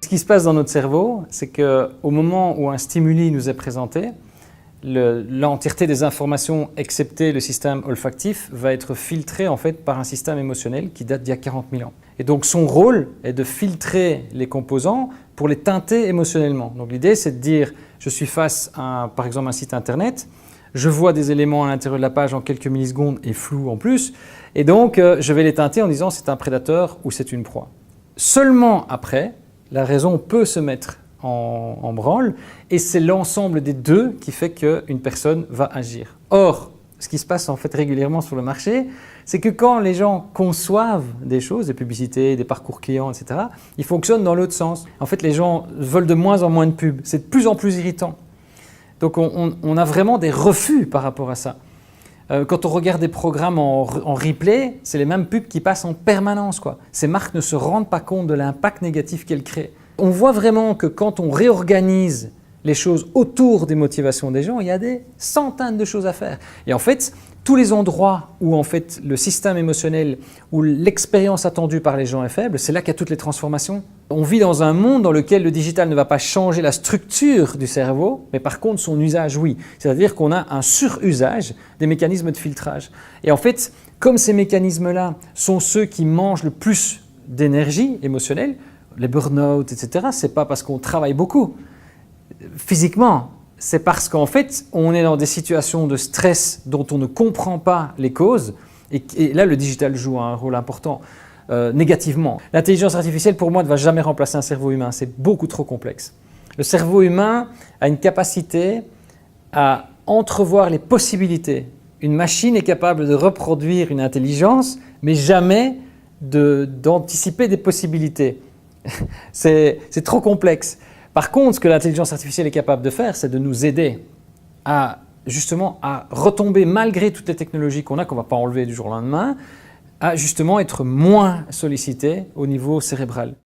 Ce qui se passe dans notre cerveau, c'est qu'au moment où un stimuli nous est présenté, l'entièreté des informations, excepté le système olfactif, va être filtrée en fait par un système émotionnel qui date d'il y a 40 000 ans. Et donc son rôle est de filtrer les composants pour les teinter émotionnellement. Donc l'idée, c'est de dire, je suis face à, par exemple, un site internet, je vois des éléments à l'intérieur de la page en quelques millisecondes et flous en plus, et donc je vais les teinter en disant c'est un prédateur ou c'est une proie. Seulement après, la raison peut se mettre en branle et c'est l'ensemble des deux qui fait qu'une personne va agir. Or, ce qui se passe en fait régulièrement sur le marché, c'est que quand les gens conçoivent des choses, des publicités, des parcours clients, etc., ils fonctionnent dans l'autre sens. En fait, les gens veulent de moins en moins de pubs, c'est de plus en plus irritant. Donc on a vraiment des refus par rapport à ça. Quand on regarde des programmes en replay, c'est les mêmes pubs qui passent en permanence, quoi. Ces marques ne se rendent pas compte de l'impact négatif qu'elles créent. On voit vraiment que quand on réorganise les choses autour des motivations des gens, il y a des centaines de choses à faire. Et en fait, tous les endroits où en fait, le système émotionnel ou l'expérience attendue par les gens est faible, c'est là qu'il y a toutes les transformations. On vit dans un monde dans lequel le digital ne va pas changer la structure du cerveau, mais par contre son usage, oui. C'est-à-dire qu'on a un surusage des mécanismes de filtrage. Et en fait, comme ces mécanismes-là sont ceux qui mangent le plus d'énergie émotionnelle, les burn-out, etc., ce n'est pas parce qu'on travaille beaucoup physiquement, c'est parce qu'en fait, on est dans des situations de stress dont on ne comprend pas les causes. Et là, le digital joue un rôle important négativement. L'intelligence artificielle, pour moi, ne va jamais remplacer un cerveau humain. C'est beaucoup trop complexe. Le cerveau humain a une capacité à entrevoir les possibilités. Une machine est capable de reproduire une intelligence, mais jamais d'anticiper des possibilités. C'est trop complexe. Par contre, ce que l'intelligence artificielle est capable de faire, c'est de nous aider à justement à retomber malgré toutes les technologies qu'on a, qu'on ne va pas enlever du jour au lendemain, à justement être moins sollicité au niveau cérébral.